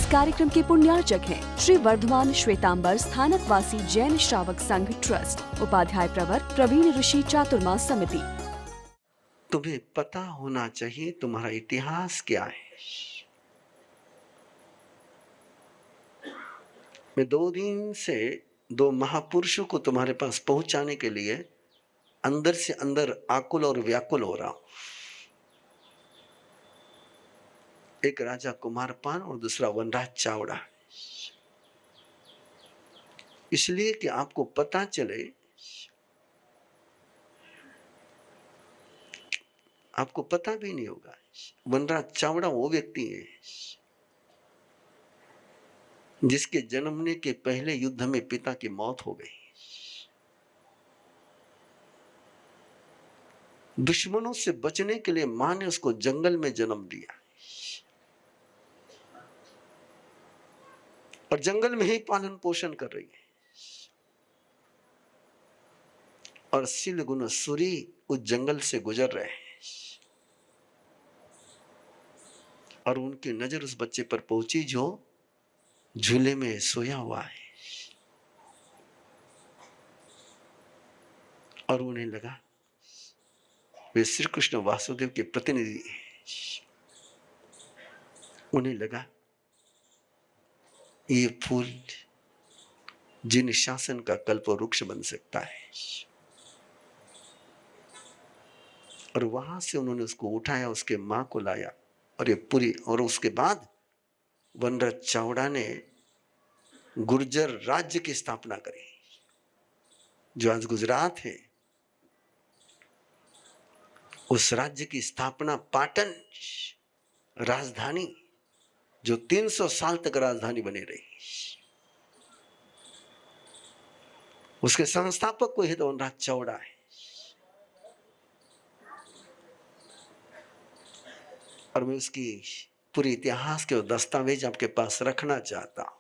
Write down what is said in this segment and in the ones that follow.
कार्यक्रम के पुण्यार्चक हैं श्री वर्धमान श्वेतांबर स्थानकवासी जैन श्रावक संघ ट्रस्ट, उपाध्याय प्रवर प्रवीण ऋषि चातुर्मास समिति। तुम्हें पता होना चाहिए तुम्हारा इतिहास क्या है। मैं 2 दिन से 2 महापुरुषों को तुम्हारे पास पहुंचाने के लिए अंदर से अंदर आकुल और व्याकुल हो रहा हूं। एक राजा कुमारपान और दूसरा वनराज चावड़ा। इसलिए कि आपको पता चले, आपको पता भी नहीं होगा, वनराज चावड़ा वो व्यक्ति है जिसके जन्मने के पहले युद्ध में पिता की मौत हो गई। दुश्मनों से बचने के लिए मां ने उसको जंगल में जन्म दिया और जंगल में ही पालन पोषण कर रही है। और सिलगुन सूरी उस जंगल से गुजर रहे हैं और उनकी नजर उस बच्चे पर पहुंची जो झूले में सोया हुआ है। और उन्हें लगा वे श्री कृष्ण वासुदेव के प्रतिनिधि हैं। उन्हें लगा ये फूल जिन शासन का कल्प वृक्ष बन सकता है। और वहां से उन्होंने उसको उठाया, उसके मां को लाया और ये पूरी, और उसके बाद वनराज चावड़ा ने गुर्जर राज्य की स्थापना करी जो आज गुजरात है। उस राज्य की स्थापना पाटन राजधानी, जो 300 साल तक राजधानी बनी रही, उसके संस्थापक को ही तो वनराज चावड़ा है। और मैं उसकी पूरी इतिहास के दस्तावेज आपके पास रखना चाहता हूं।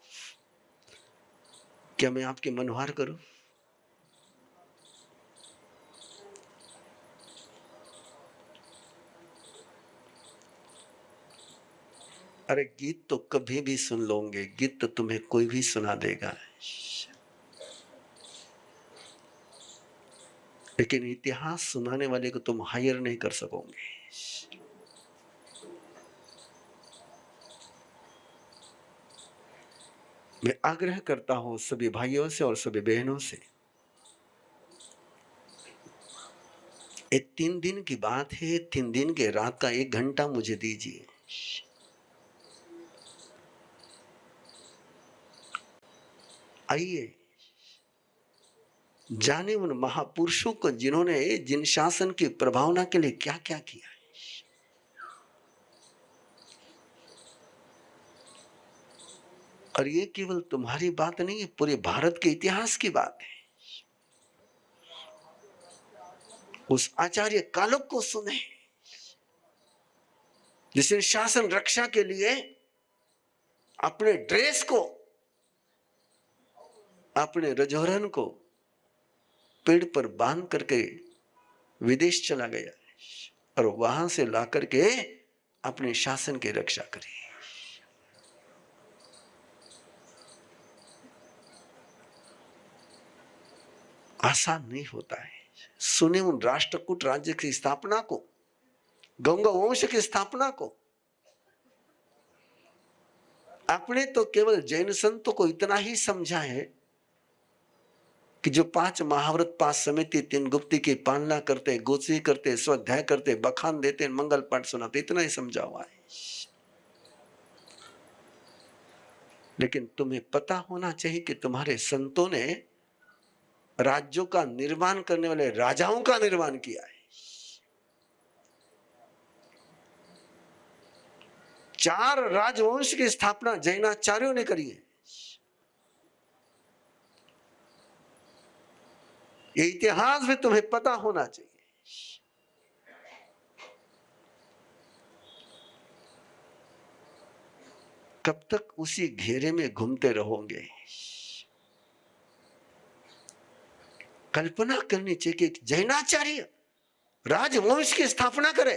क्या मैं आपकी मनोहार करूं? अरे गीत तो कभी भी सुन लोगे, गीत तो तुम्हें कोई भी सुना देगा, लेकिन इतिहास सुनाने वाले को तुम हायर नहीं कर सकोगे। मैं आग्रह करता हूं सभी भाइयों से और सभी बहनों से, ये 3 दिन की बात है, 3 दिन के रात का 1 घंटा मुझे दीजिए। आइए जाने उन महापुरुषों को जिन्होंने जिन शासन की प्रभावना के लिए क्या क्या किया है। और ये केवल तुम्हारी बात नहीं है, पूरे भारत के इतिहास की बात है। उस आचार्य कालक को सुने जिसने शासन रक्षा के लिए अपने ड्रेस को, अपने रजोरन को पेड़ पर बांध करके विदेश चला गया और वहां से ला करके अपने शासन की रक्षा करी। आसान नहीं होता है। सुने उन राष्ट्रकूट राज्य की स्थापना को, गंगा वंश की स्थापना को। आपने तो केवल जैन संतों को इतना ही समझा है कि जो 5 महाव्रत, 5 समिति, 3 गुप्ती की पालना करते, गोची करते, स्वाध्याय करते, बखान देते, मंगल पाठ सुनाते, इतना ही समझा हुआ है। लेकिन तुम्हें पता होना चाहिए कि तुम्हारे संतों ने राज्यों का निर्माण करने वाले राजाओं का निर्माण किया है। 4 राजवंश की स्थापना जैनाचार्यों ने करी है। ये इतिहास भी तुम्हें पता होना चाहिए। कब तक उसी घेरे में घूमते रहोगे? कल्पना करनी चाहिए कि एक जैनाचार्य राजवंश की स्थापना करे।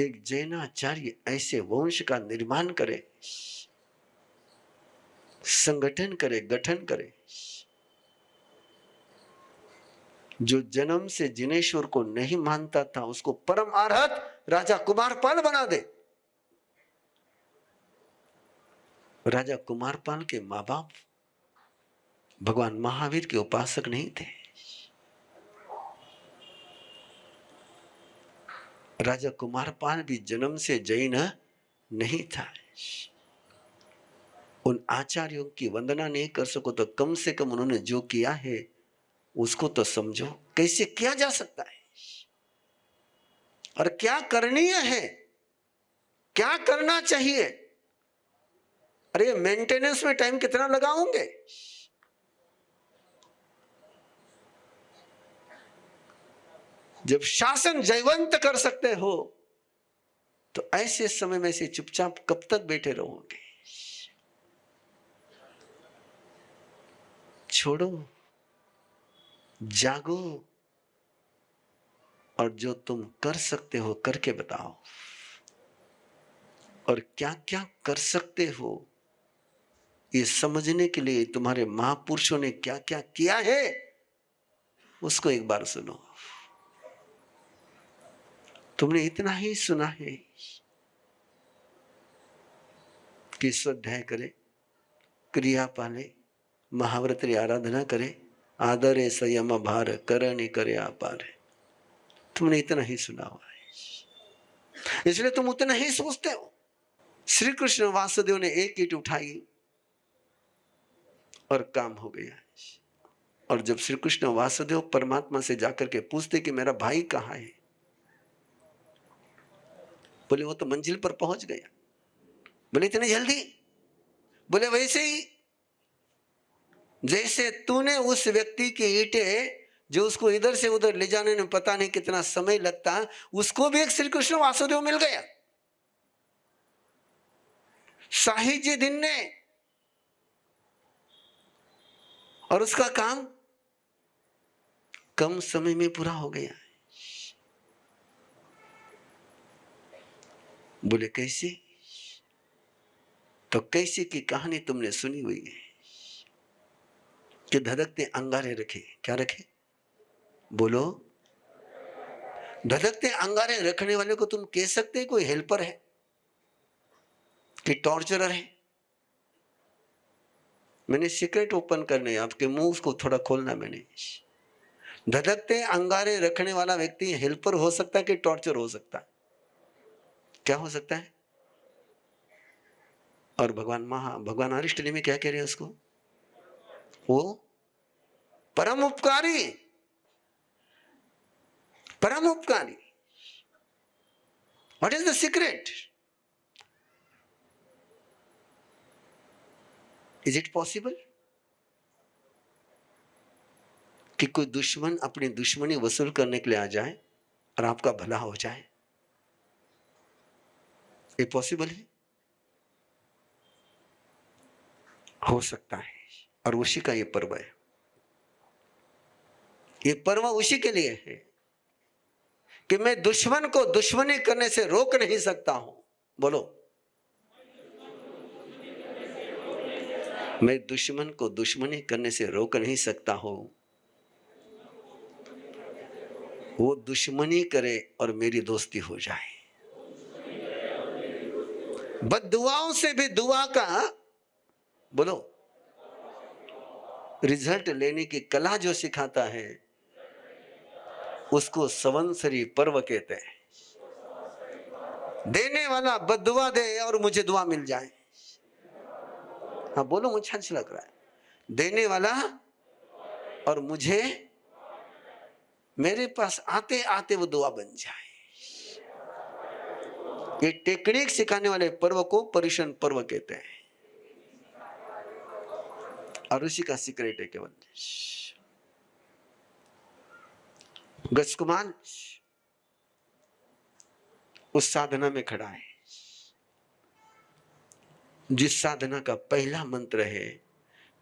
एक जैनाचार्य ऐसे वंश का निर्माण करे, संगठन करे, गठन करे, जो जन्म से जिनेश्वर को नहीं मानता था उसको परम अरहत राजा कुमारपाल बना दे। राजा कुमारपाल के माँ बाप भगवान महावीर के उपासक नहीं थे। राजा कुमारपाल भी जन्म से जैन नहीं था। उन आचार्यों की वंदना नहीं कर सको तो कम से कम उन्होंने जो किया है उसको तो समझो, कैसे किया जा सकता है और क्या करणीय है, क्या करना चाहिए। अरे मेंटेनेंस में टाइम कितना लगाओगे? जब शासन जयवंत कर सकते हो तो ऐसे समय में से चुपचाप कब तक बैठे रहोगे? छोड़ो, जागो और जो तुम कर सकते हो करके बताओ। और क्या क्या कर सकते हो ये समझने के लिए तुम्हारे महापुरुषों ने क्या क्या किया है उसको एक बार सुनो। तुमने इतना ही सुना है कि स्वाध्याय करे, क्रिया पाले, महाव्रत री आराधना करे, आदरे संयम भार करनी करे आपार। तुमने इतना ही सुना हुआ है, इसलिए तुम उतना ही सोचते हो। श्री कृष्ण वासुदेव ने एक ईंट उठाई और काम हो गया। और जब श्री कृष्ण वासुदेव परमात्मा से जाकर के पूछते कि मेरा भाई कहाँ है, बोले वो तो मंजिल पर पहुंच गया। बोले इतनी जल्दी? बोले वैसे ही जैसे तूने उस व्यक्ति की ईंटें जो उसको इधर से उधर ले जाने में पता नहीं कितना समय लगता, उसको भी एक श्री कृष्ण वासुदेव मिल गया। शाही जी दिन ने, और उसका काम कम समय में पूरा हो गया। बोले कैसे? तो कैसे की कहानी तुमने सुनी हुई है कि धधकते अंगारे रखे। क्या रखे? बोलो। धधकते अंगारे रखने वाले को तुम कह सकते कोई हेल्पर है कि टॉर्चरर है? मैंने सीक्रेट ओपन करने, आपके मुंह को थोड़ा खोलना। मैंने धधकते अंगारे रखने वाला व्यक्ति हेल्पर हो सकता है कि टॉर्चर हो सकता है? क्या हो सकता है? और भगवान अरिष्टनेमि में क्या कह रहे हैं उसको? वो परम उपकारी, परम उपकारी। What is the secret? Is it possible कि कोई दुश्मन अपनी दुश्मनी वसूल करने के लिए आ जाए और आपका भला हो जाए? ये पॉसिबल है? हो सकता है। और उसी का ये पर्व है। ये पर्व उसी के लिए है कि मैं दुश्मन को दुश्मनी करने से रोक नहीं सकता हूं। बोलो, मैं दुश्मन को दुश्मनी करने से रोक नहीं सकता हूं। वो दुश्मनी करे और मेरी दोस्ती हो जाए। बद्दुआओं से भी दुआ का, बोलो, रिजल्ट लेने की कला जो सिखाता है उसको संवत्सरी पर्व कहते हैं। देने वाला बद्दुआ दे और मुझे दुआ मिल जाए। हाँ बोलो, मुझे अच्छा लग रहा है। देने वाला और मुझे, मेरे पास आते आते वो दुआ बन जाए। ये टेक्निक सिखाने वाले पर्व को पर्युषण पर्व कहते हैं। और उसी का सीक्रेट है केवल। गजकुमार उस साधना में खड़ा है जिस साधना का पहला मंत्र है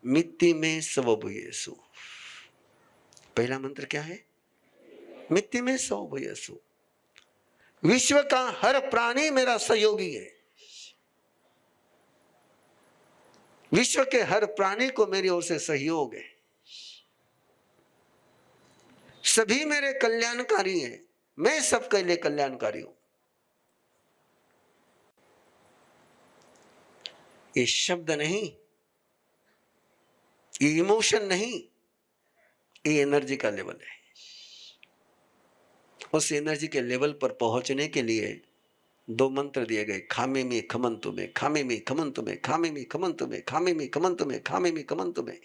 मित्ति में स्वभूयसु। पहला मंत्र क्या है? मित्ति में स्वभूयसु। विश्व का हर प्राणी मेरा सहयोगी है। विश्व के हर प्राणी को मेरी ओर से सहयोग है। सभी मेरे कल्याणकारी हैं, मैं सबके लिए कल्याणकारी हूं। ये शब्द नहीं, ये इमोशन नहीं, ये एनर्जी का लेवल है। उस एनर्जी के लेवल पर पहुंचने के लिए दो मंत्र दिए गए, खामे में खमन तुम्हें, खामे में खमन तुम्हें, खामे में खमन तुम्हें, खामे में खमन तुम्हें, खामे में खमन तुम्हें।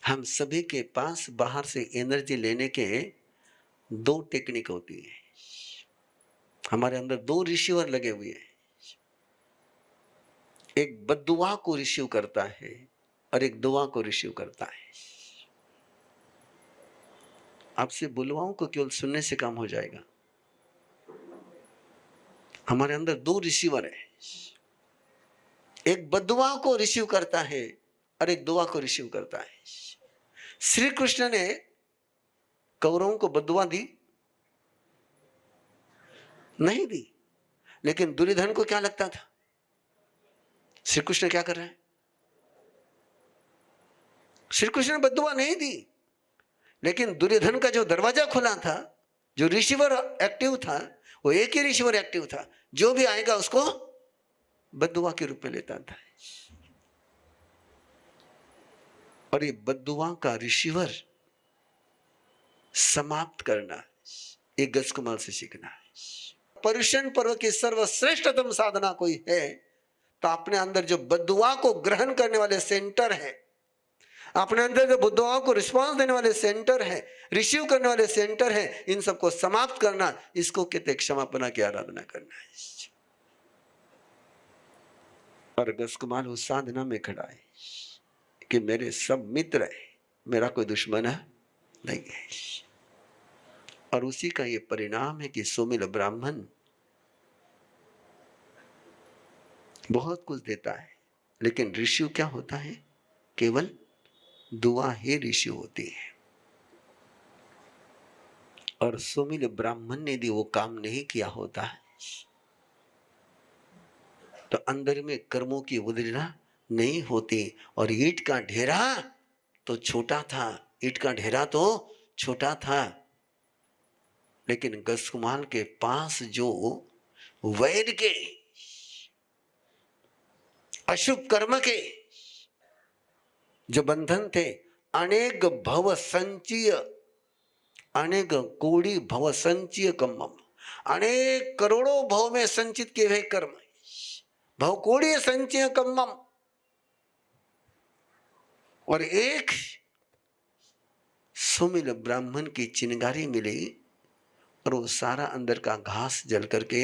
हम सभी के पास बाहर से एनर्जी लेने के दो टेक्निक होती है। हमारे अंदर दो रिसीवर लगे हुए हैं। एक बद्दुआ को रिसीव करता है और एक दुआ को रिसीव करता है। आपसे बुलवाओं को केवल सुनने से काम हो जाएगा। हमारे अंदर दो रिसीवर है, एक बद्दुआ को रिसीव करता है और एक दुआ को रिसीव करता है। श्री कृष्ण ने कौरवों को बद्दुआ दी नहीं दी, लेकिन दुर्योधन को क्या लगता था श्री कृष्ण क्या कर रहे हैं? श्री कृष्ण ने बद्दुआ नहीं दी, लेकिन दुर्योधन का जो दरवाजा खुला था, जो रिसीवर एक्टिव था, वो एक ही रिसीवर एक्टिव था, जो भी आएगा उसको बद्दुआ के रूप में लेता था। और ये बद्दुआ का रिसीवर समाप्त करना, ये गजकुमार से सीखना है। पर्युषण पर्व की सर्वश्रेष्ठतम साधना कोई है तो अपने अंदर जो बद्दुआ को ग्रहण करने वाले सेंटर है, अपने अंदर जो बद्दुआ को रिस्पांस देने वाले सेंटर है, रिसीव करने वाले सेंटर है, इन सबको समाप्त करना, इसको कहते क्षमापना की आराधना करना है। और गजकुमार उस साधना में खड़ा है कि मेरे सब मित्र है, मेरा कोई दुश्मन नहीं है। और उसी का ये परिणाम है कि सुमिल ब्राह्मण बहुत कुछ देता है, लेकिन ऋषि क्या होता है? केवल दुआ ही ऋषि होती है। और सुमिल ब्राह्मण ने भी वो काम नहीं किया होता है तो अंदर में कर्मों की उदरना नहीं होती। और ईंट का ढेरा तो छोटा था, ईंट का ढेरा तो छोटा था, लेकिन गजकुमार के पास जो वैर के, अशुभ कर्म के जो बंधन थे, अनेक भव संचय, अनेक कोड़ी भव संचय कम्मम, अनेक करोड़ों भव में संचित किए हुए कर्म, भव कोड़ी संचय कम्मम, और एक सुमिल ब्राह्मण की चिंगारी मिली और वो सारा अंदर का घास जल करके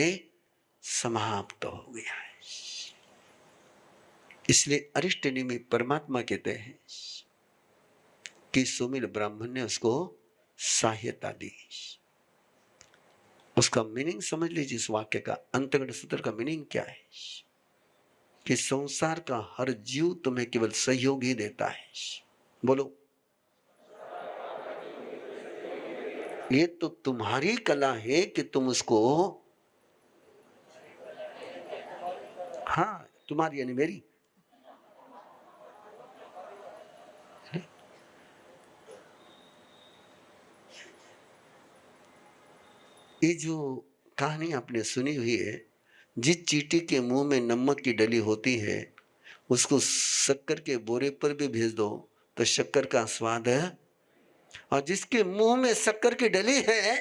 समाप्त हो गया है। इसलिए अरिष्टनेमि में परमात्मा कहते हैं कि सुमिल ब्राह्मण ने उसको सहायता दी। उसका मीनिंग समझ लीजिए। इस वाक्य का अंतर्गत सूत्र का मीनिंग क्या है? कि संसार का हर जीव तुम्हें केवल सहयोग ही देता है। बोलो, ये तो तुम्हारी कला है कि तुम उसको, हाँ तुम्हारी यानी मेरी, ये जो कहानी आपने सुनी हुई है, जिस चींटी के मुंह में नमक की डली होती है उसको शक्कर के बोरे पर भी भेज दो तो शक्कर का स्वाद है, और जिसके मुंह में शक्कर की डली है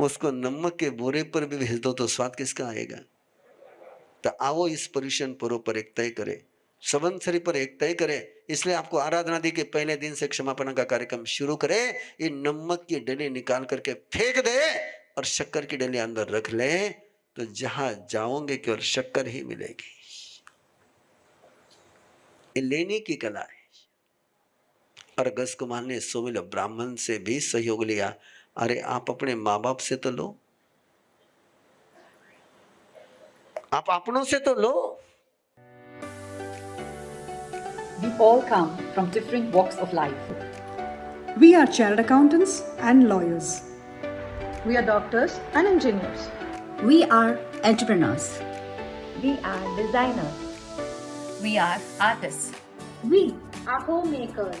उसको नमक के बोरे पर भी भेज दो तो स्वाद किसका आएगा? तो आओ इस पर्युषण पर्व पर एक तय करे, संवत्सरी पर एक तय करे। इसलिए आपको आराधना दी के पहले दिन से क्षमापना का कार्यक्रम शुरू करे। ये नमक की डली निकाल करके फेंक दे और शक्कर की डली अंदर रख ले, तो जहां जाओगे केवल शक्कर ही मिलेगी। ये लेने की कला है। और गजकुमार ने सुमिल ब्राह्मण से भी सहयोग लिया। अरे आप अपने माँ बाप से तो लो, आप अपनों से तो लो। We all come from different walks of life. We are chartered accountants and lawyers. We are doctors and engineers. We are entrepreneurs. We are designers. We are artists. We are homemakers.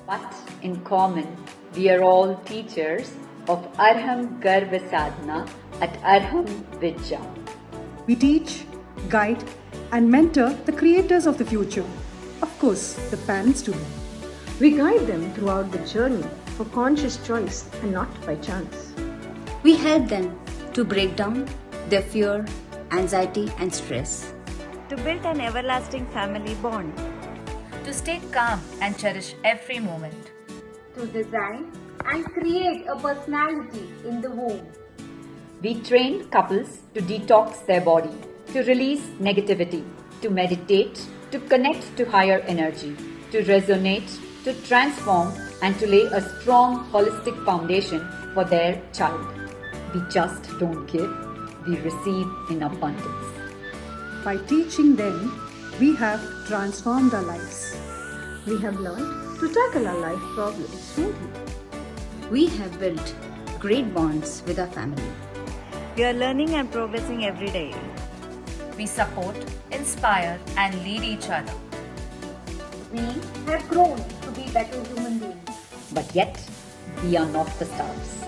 But in common, we are all teachers of Arham Garva Sadhana at Arham Vidya. We teach, guide, and mentor the creators of the future. Of course, the parents too. We guide them throughout the journey for conscious choice and not by chance. We help them to break down their fear, anxiety, and stress. To build an everlasting family bond. To stay calm and cherish every moment. To design and create a personality in the womb. We train couples to detox their body, to release negativity, to meditate, to connect to higher energy, to resonate, to transform, and to lay a strong holistic foundation for their child. We just don't give, we receive in abundance. By teaching them, we have transformed our lives. We have learned to tackle our life problems smoothly. We have built great bonds with our family. We are learning and progressing every day. We support, inspire, and lead each other. We have grown to be better human beings. But yet, we are not the stars.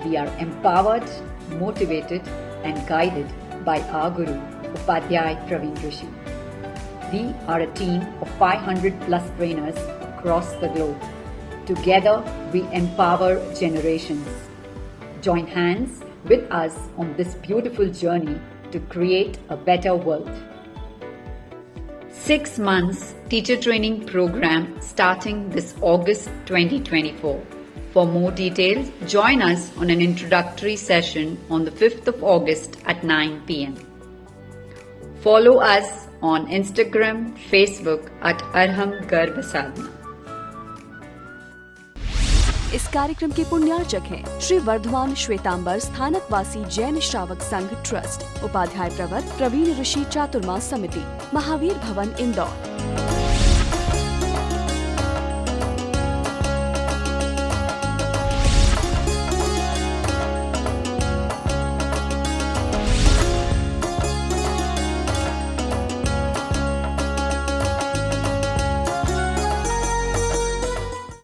We are empowered, motivated, and guided by our Guru, Upadhyay Praveen Rishi. We are a team of 500 plus trainers across the globe. Together, we empower generations. Join hands with us on this beautiful journey to create a better world. 6 months teacher training program starting this August 2024. For more details, join us on an introductory session on the 5th of August at 9 p.m. Follow us on Instagram, Facebook at Arham Garva Sadhana. इस कार्यक्रम के पुण्यार्चक हैं श्री वर्धमान श्वेतांबर स्थानकवासी जैन श्रावक संघ trust, Upadhyay प्रवर प्रवीण ऋषि चातुर्मास समिति, महावीर भवन इंदौर।